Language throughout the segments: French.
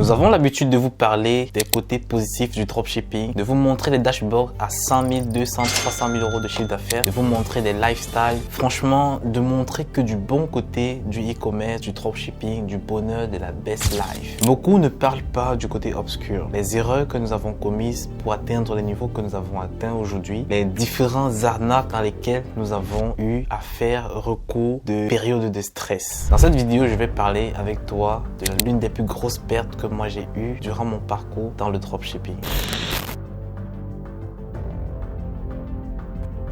Nous avons l'habitude de vous parler des côtés positifs du dropshipping, de vous montrer des dashboards à 100 000, 200, 300 000 euros de chiffre d'affaires, de vous montrer des lifestyles, franchement, de montrer que du bon côté du e-commerce, du dropshipping, du bonheur, de la best life. Beaucoup ne parlent pas du côté obscur, les erreurs que nous avons commises pour atteindre les niveaux que nous avons atteints aujourd'hui, les différents arnaques dans lesquelles nous avons eu à faire recours de périodes de stress. Dans cette vidéo, je vais parler avec toi de l'une des plus grosses pertes que moi j'ai eues durant mon parcours dans le dropshipping.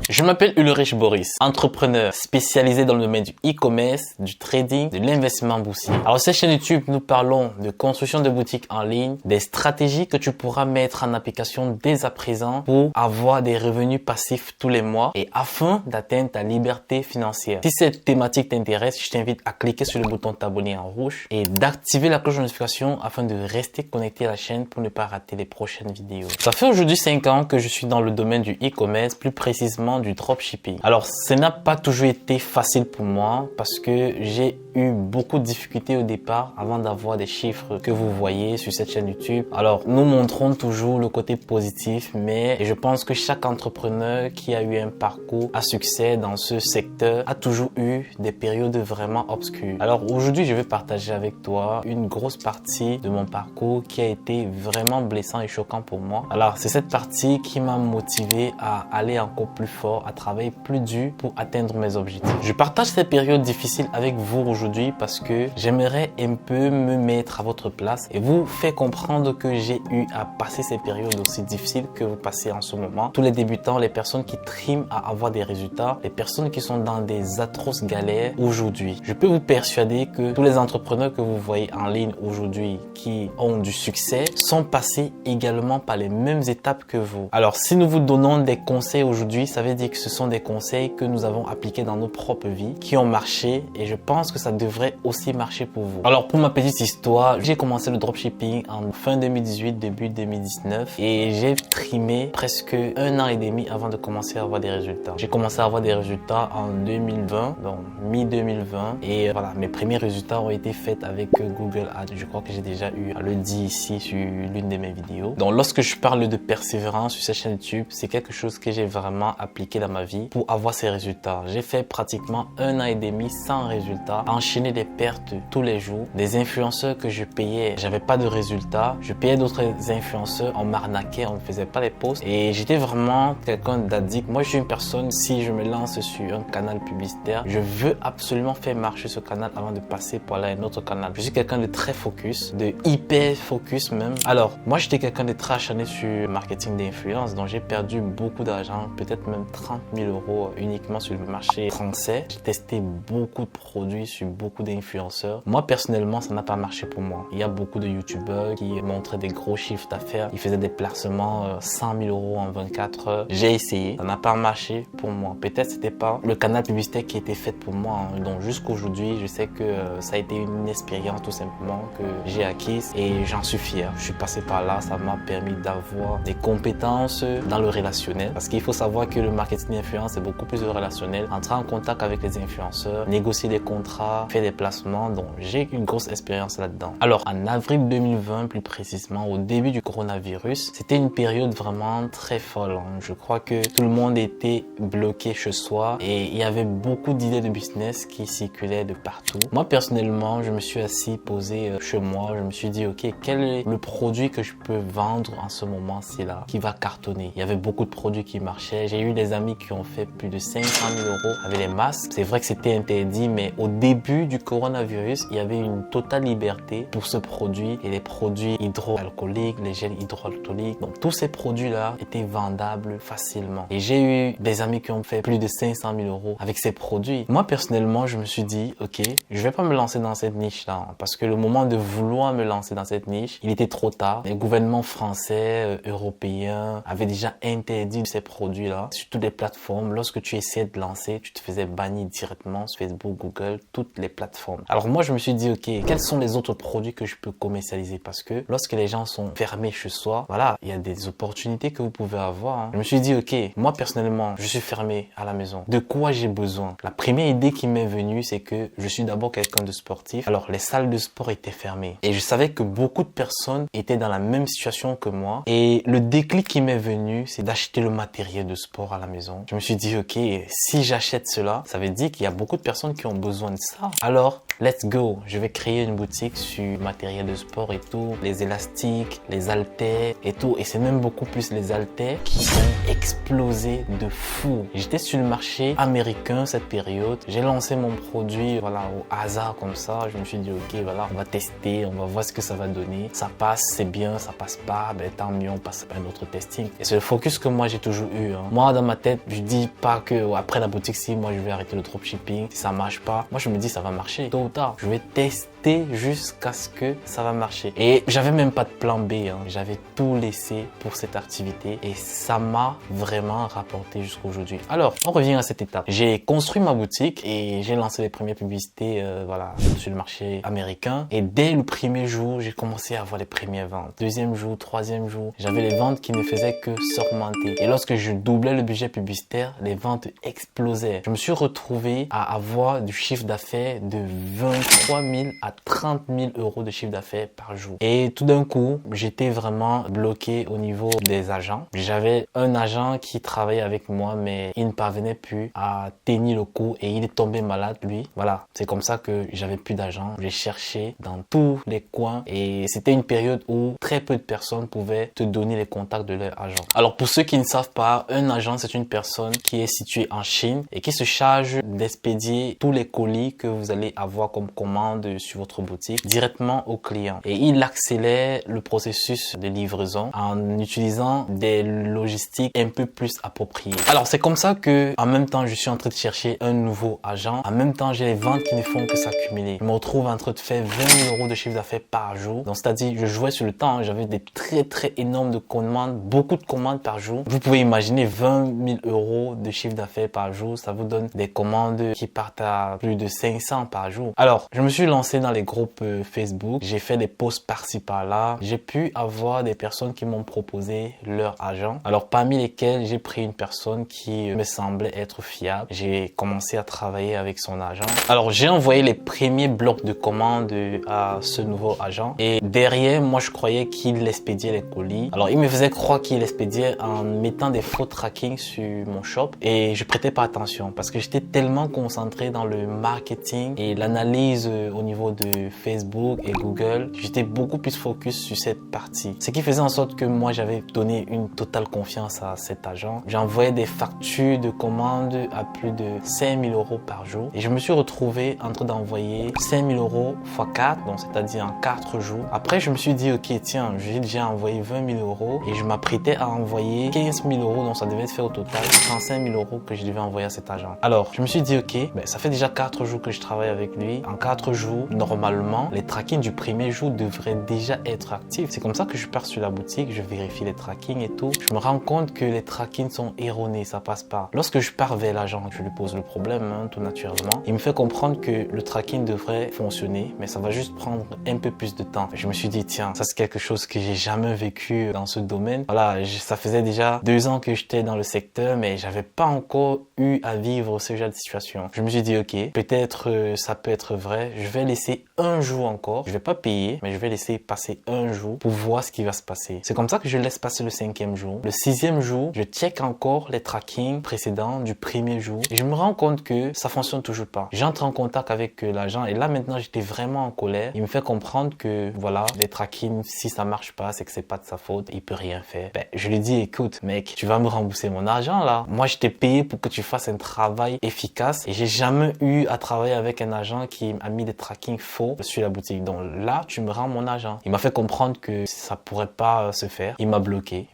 Je m'appelle Ulrich Boris, entrepreneur spécialisé dans le domaine du e-commerce, du trading, de l'investissement boursier. Alors, sur cette chaîne YouTube, nous parlons de construction de boutiques en ligne, des stratégies que tu pourras mettre en application dès à présent pour avoir des revenus passifs tous les mois et afin d'atteindre ta liberté financière. Si cette thématique t'intéresse, je t'invite à cliquer sur le bouton t'abonner en rouge et d'activer la cloche de notification afin de rester connecté à la chaîne pour ne pas rater les prochaines vidéos. Ça fait aujourd'hui 5 ans que je suis dans le domaine du e-commerce, plus précisément du dropshipping. Alors, ça n'a pas toujours été facile pour moi parce que j'ai eu beaucoup de difficultés au départ avant d'avoir des chiffres que vous voyez sur cette chaîne YouTube. Alors, nous montrons toujours le côté positif, mais je pense que chaque entrepreneur qui a eu un parcours à succès dans ce secteur a toujours eu des périodes vraiment obscures. Alors, aujourd'hui, je vais partager avec toi une grosse partie de mon parcours qui a été vraiment blessant et choquant pour moi. Alors, c'est cette partie qui m'a motivé à aller encore plus fort, à travailler plus dur pour atteindre mes objectifs. Je partage cette période difficile avec vous aujourd'hui parce que j'aimerais un peu me mettre à votre place et vous faire comprendre que j'ai eu à passer ces périodes aussi difficiles que vous passez en ce moment. Tous les débutants, les personnes qui triment à avoir des résultats, les personnes qui sont dans des atroces galères aujourd'hui. Je peux vous persuader que tous les entrepreneurs que vous voyez en ligne aujourd'hui qui ont du succès sont passés également par les mêmes étapes que vous. Alors, si nous vous donnons des conseils aujourd'hui, ça veut dire que ce sont des conseils que nous avons appliqués dans nos propres vies, qui ont marché et je pense que ça devrait aussi marcher pour vous. Alors pour ma petite histoire, j'ai commencé le dropshipping en fin 2018, début 2019 et j'ai trimé presque 1 an et demi avant de commencer à avoir des résultats. J'ai commencé à avoir des résultats en 2020, donc mi-2020 et voilà, mes premiers résultats ont été faits avec Google Ads. Je crois que j'ai déjà eu à le dire ici sur l'une de mes vidéos. Donc lorsque je parle de persévérance sur cette chaîne YouTube, c'est quelque chose que j'ai vraiment appliqué dans ma vie pour avoir ces résultats. J'ai fait pratiquement 1 an et demi sans résultats, enchaîner des pertes tous les jours, des influenceurs que je payais, j'avais pas de résultats, je payais d'autres influenceurs, on m'arnaquait, on ne faisait pas les posts et j'étais vraiment quelqu'un d'addict. Moi je suis une personne, si je me lance sur un canal publicitaire, je veux absolument faire marcher ce canal avant de passer pour aller à un autre canal. Je suis quelqu'un de très focus, de hyper focus même. Alors moi j'étais quelqu'un de très acharné sur le marketing d'influence, donc j'ai perdu beaucoup d'argent, peut-être même 30 000 euros uniquement sur le marché français. J'ai testé beaucoup de produits sur beaucoup d'influenceurs. Moi, personnellement, ça n'a pas marché pour moi. Il y a beaucoup de youtubeurs qui montraient des gros chiffres d'affaires. Ils faisaient des placements 100 000 euros en 24 heures. J'ai essayé. Ça n'a pas marché pour moi. Peut-être c'était pas le canal publicitaire qui était fait pour moi. Donc, jusqu'aujourd'hui, je sais que ça a été une expérience tout simplement que j'ai acquise et j'en suis fier. Je suis passé par là. Ça m'a permis d'avoir des compétences dans le relationnel parce qu'il faut savoir que le marketing d'influence est beaucoup plus relationnel. Entrer en contact avec les influenceurs, négocier des contrats, faire des placements. Donc, j'ai une grosse expérience là-dedans. Alors, en avril 2020, plus précisément, au début du coronavirus, c'était une période vraiment très folle. Je crois que tout le monde était bloqué chez soi et il y avait beaucoup d'idées de business qui circulaient de partout. Moi, personnellement, je me suis assis, posé chez moi. Je me suis dit, OK, quel est le produit que je peux vendre en ce moment-ci là, qui va cartonner? Il y avait beaucoup de produits qui marchaient. J'ai eu des amis qui ont fait plus de 500 000 euros avec les masques. C'est vrai que c'était interdit, mais au début du coronavirus, il y avait une totale liberté pour ce produit et les produits hydroalcooliques, les gels hydroalcooliques. Donc, tous ces produits-là étaient vendables facilement. Et j'ai eu des amis qui ont fait plus de 500 000 euros avec ces produits. Moi, personnellement, je me suis dit, OK, je vais pas me lancer dans cette niche-là parce que le moment de vouloir me lancer dans cette niche, il était trop tard. Les gouvernements français, européens avaient déjà interdit ces produits-là, surtout les plateformes, lorsque tu essayais de lancer, tu te faisais bannir directement sur Facebook, Google, toutes les plateformes. Alors moi, je me suis dit, ok, quels sont les autres produits que je peux commercialiser? Parce que lorsque les gens sont fermés chez soi, voilà, il y a des opportunités que vous pouvez avoir. Hein. Je me suis dit, ok, moi personnellement, je suis fermé à la maison. De quoi j'ai besoin? La première idée qui m'est venue, c'est que je suis d'abord quelqu'un de sportif. Alors, les salles de sport étaient fermées. Et je savais que beaucoup de personnes étaient dans la même situation que moi. Et le déclic qui m'est venu, c'est d'acheter le matériel de sport à la maison. Je me suis dit, ok, si j'achète cela, ça veut dire qu'il y a beaucoup de personnes qui ont besoin de ça. Alors, let's go. Je vais créer une boutique sur matériel de sport et tout. Les élastiques, les haltères et tout. Et c'est même beaucoup plus les haltères qui ont explosé de fou. J'étais sur le marché américain cette période. J'ai lancé mon produit, voilà, au hasard comme ça. Je me suis dit, ok, voilà, on va tester, on va voir ce que ça va donner. Ça passe, c'est bien, ça passe pas, ben tant mieux, on passe à un autre testing. Et c'est le focus que moi j'ai toujours eu. Hein. Moi, dans ma tête, je dis pas que après la boutique, si moi je vais arrêter le dropshipping, si ça marche pas, moi je me dis ça va marcher. Tôt ou tard, je vais tester jusqu'à ce que ça va marcher. Et j'avais même pas de plan B. Hein. J'avais tout laissé pour cette activité et ça m'a vraiment rapporté jusqu'à aujourd'hui. Alors, on revient à cette étape. J'ai construit ma boutique et j'ai lancé les premières publicités voilà, sur le marché américain. Et dès le premier jour, j'ai commencé à avoir les premières ventes. Deuxième jour, troisième jour, j'avais les ventes qui ne faisaient que s'augmenter. Et lorsque je doublais le budget publicitaire, les ventes explosaient. Je me suis retrouvé à avoir du chiffre d'affaires de 23 000 à 30 000 euros de chiffre d'affaires par jour. Et tout d'un coup, j'étais vraiment bloqué au niveau des agents. J'avais un agent qui travaillait avec moi, mais il ne parvenait plus à tenir le coup et il est tombé malade, lui. Voilà, c'est comme ça que j'avais plus d'agents. J'ai cherché dans tous les coins et c'était une période où très peu de personnes pouvaient te donner les contacts de leur agent. Alors pour ceux qui ne savent pas, un agent, c'est une personne qui est située en Chine et qui se charge d'expédier tous les colis que vous allez avoir comme commande sur votre boutique directement au client. Et il accélère le processus de livraison en utilisant des logistiques un peu plus appropriées. Alors c'est comme ça que en même temps je suis en train de chercher un nouveau agent. En même temps j'ai les ventes qui ne font que s'accumuler. Je me retrouve en train de faire 20 000 euros de chiffre d'affaires par jour. Donc c'est-à-dire je jouais sur le temps. Hein. J'avais des très énormes de commandes, beaucoup de commandes par jour. Vous pouvez imaginer 20 000 euros de chiffre d'affaires par jour. Ça vous donne des commandes qui partent à plus de 500 par jour. Alors je me suis lancé dans les groupes Facebook. J'ai fait des posts par-ci par-là. J'ai pu avoir des personnes qui m'ont proposé leur agent. Alors parmi lesquels j'ai pris une personne qui me semblait être fiable. J'ai commencé à travailler avec son agent. Alors j'ai envoyé les premiers blocs de commandes à ce nouveau agent et derrière moi je croyais qu'il expédiait les colis. Alors il me faisait croire qu'il expédiait en mettant des faux tracking sur mon shop et je prêtais pas attention parce que j'étais tellement concentré dans le marketing et l'analyse au niveau de Facebook et Google. J'étais beaucoup plus focus sur cette partie. Ce qui faisait en sorte que moi j'avais donné une totale confiance à cet agent. J'envoyais des factures de commandes à plus de 5 000 euros par jour et je me suis retrouvé en train d'envoyer 5 000 euros x 4, donc c'est-à-dire en 4 jours. Après je me suis dit ok tiens, j'ai déjà envoyé 20 000 euros et je m'apprêtais à envoyer 15 000 euros, donc ça devait se faire au total 35 000 euros que je devais envoyer à cet agent. Alors je me suis dit ok, ben, ça fait déjà 4 jours que je travaille avec lui. En 4 jours, normalement les trackings du premier jour devraient déjà être actifs. C'est comme ça que je pars sur la boutique, je vérifie les trackings et tout. Je me rends compte que les trackings sont erronés, ça passe pas. Lorsque je pars vers l'agent, je lui pose le problème, hein, tout naturellement. Il me fait comprendre que le tracking devrait fonctionner, mais ça va juste prendre un peu plus de temps. Je me suis dit, tiens, ça c'est quelque chose que j'ai jamais vécu dans ce domaine. Voilà, ça faisait déjà 2 ans que j'étais dans le secteur, mais j'avais pas encore eu à vivre ce genre de situation. Je me suis dit, ok, peut-être ça peut être vrai. Je vais laisser un jour encore. Je vais pas payer, mais je vais laisser passer un jour pour voir ce qui va se passer. C'est comme ça que je laisse passer le 5e jour. Le 6e jour, je check encore les trackings précédents du premier jour et je me rends compte que ça fonctionne toujours pas. J'entre en contact avec l'agent et là maintenant j'étais vraiment en colère. Il me fait comprendre que voilà, les trackings, si ça marche pas, c'est que c'est pas de sa faute, il peut rien faire. Ben, je lui dis écoute mec, tu vas me rembourser mon argent là. Moi je t'ai payé pour que tu fasses un travail efficace et j'ai jamais eu à travailler avec un agent qui a mis des trackings faut sur la boutique. Donc là, tu me rends mon argent. Il m'a fait comprendre que ça pourrait pas se faire. Il m'a bloqué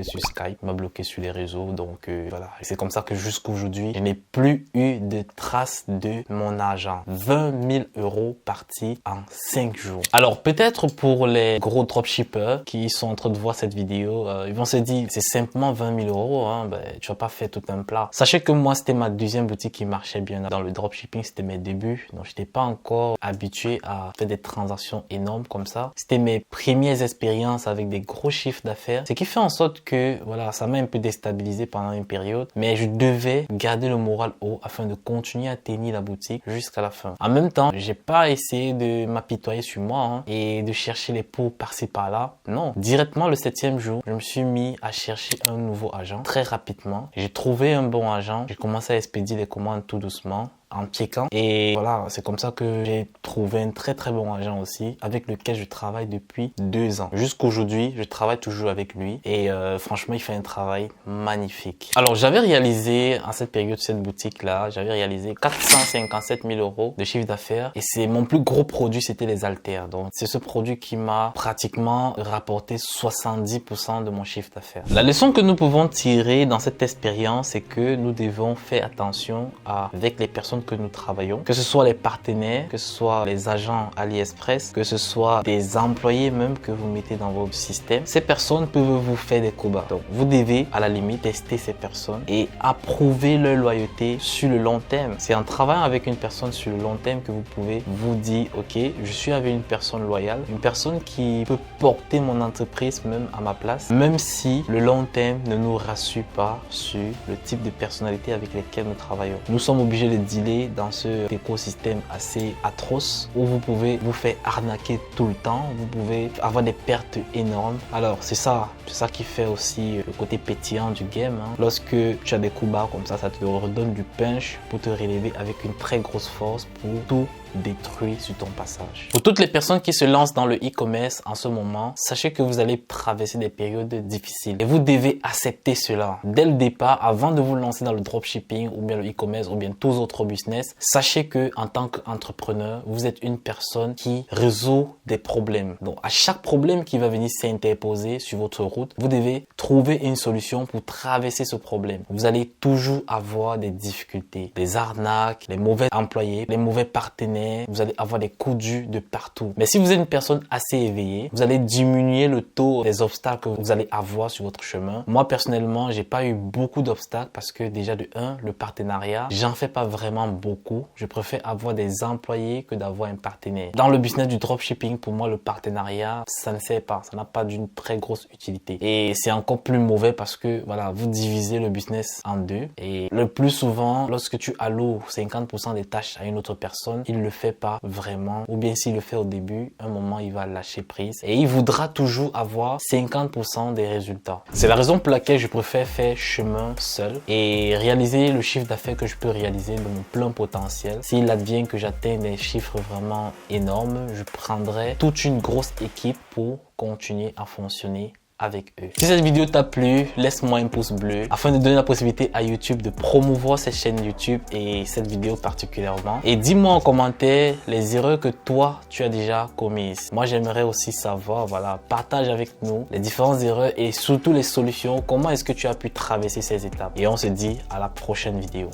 sur Skype, il m'a bloqué sur les réseaux. Donc voilà, et c'est comme ça que jusqu'aujourd'hui, je n'ai plus eu de traces de mon argent. 20 000 € partis en 5 jours. Alors peut-être pour les gros dropshippers qui sont en train de voir cette vidéo, ils vont se dire c'est simplement 20 000 €, hein, ben, tu vas pas faire tout un plat. Sachez que moi c'était ma deuxième boutique qui marchait bien dans le dropshipping, c'était mes débuts, donc j'étais pas encore habitué à faire des transactions énormes comme ça. C'était mes premières expériences avec des gros chiffres d'affaires, ce qui fait en sorte que voilà, ça m'a un peu déstabilisé pendant une période, mais je devais garder le moral haut afin de continuer à tenir la boutique jusqu'à la fin. En même temps, j'ai pas essayé de m'apitoyer sur moi hein, et de chercher les pots par-ci par-là. Non, directement le 7e jour, je me suis mis à chercher un nouveau agent très rapidement. J'ai trouvé un bon agent, j'ai commencé à expédier les commandes tout doucement, en checkant, et voilà, c'est comme ça que j'ai trouvé un très bon agent aussi avec lequel je travaille depuis 2 ans. Jusqu'aujourd'hui, je travaille toujours avec lui et franchement, il fait un travail magnifique. Alors, j'avais réalisé à cette période, cette boutique-là, j'avais réalisé 457 000 € de chiffre d'affaires et c'est mon plus gros produit, c'était les haltères. Donc, c'est ce produit qui m'a pratiquement rapporté 70% de mon chiffre d'affaires. La leçon que nous pouvons tirer dans cette expérience, c'est que nous devons faire attention avec les personnes que nous travaillons, que ce soit les partenaires, que ce soit les agents AliExpress, que ce soit des employés même que vous mettez dans votre système. Ces personnes peuvent vous faire des coups bas. Donc, vous devez à la limite tester ces personnes et approuver leur loyauté sur le long terme. C'est en travaillant avec une personne sur le long terme que vous pouvez vous dire, ok, je suis avec une personne loyale, une personne qui peut porter mon entreprise même à ma place, même si le long terme ne nous rassure pas sur le type de personnalité avec lesquelles nous travaillons. Nous sommes obligés de dealer dans ce écosystème assez atroce où vous pouvez vous faire arnaquer tout le temps, vous pouvez avoir des pertes énormes. Alors c'est ça qui fait aussi le côté pétillant du game hein. Lorsque tu as des coups bas comme ça te redonne du punch pour te relever avec une très grosse force pour tout détruit sur ton passage. Pour toutes les personnes qui se lancent dans le e-commerce en ce moment, sachez que vous allez traverser des périodes difficiles et vous devez accepter cela. Dès le départ, avant de vous lancer dans le dropshipping ou bien le e-commerce ou bien tous autres business, sachez que en tant qu'entrepreneur, vous êtes une personne qui résout des problèmes. Donc à chaque problème qui va venir s'interposer sur votre route, vous devez trouver une solution pour traverser ce problème. Vous allez toujours avoir des difficultés, des arnaques, les mauvais employés, les mauvais partenaires, vous allez avoir des coups durs de partout. Mais si vous êtes une personne assez éveillée, vous allez diminuer le taux des obstacles que vous allez avoir sur votre chemin. Moi, personnellement, j'ai pas eu beaucoup d'obstacles parce que déjà de 1, le partenariat, j'en fais pas vraiment beaucoup. Je préfère avoir des employés que d'avoir un partenaire. Dans le business du dropshipping, pour moi, le partenariat, ça ne sert pas. Ça n'a pas d'une très grosse utilité. Et c'est encore plus mauvais parce que, voilà, vous divisez le business en deux. Et le plus souvent, lorsque tu alloues 50% des tâches à une autre personne, il le fait pas vraiment, ou bien s'il le fait au début, un moment il va lâcher prise et il voudra toujours avoir 50% des résultats. C'est la raison pour laquelle je préfère faire chemin seul et réaliser le chiffre d'affaires que je peux réaliser de mon plein potentiel. S'il advient que j'atteins des chiffres vraiment énormes, je prendrai toute une grosse équipe pour continuer à fonctionner avec eux. Si cette vidéo t'a plu, laisse-moi un pouce bleu afin de donner la possibilité à YouTube de promouvoir cette chaîne YouTube et cette vidéo particulièrement. Et dis-moi en commentaire les erreurs que toi, tu as déjà commises. Moi, j'aimerais aussi savoir, voilà, partage avec nous les différentes erreurs et surtout les solutions. Comment est-ce que tu as pu traverser ces étapes? Et on se dit à la prochaine vidéo.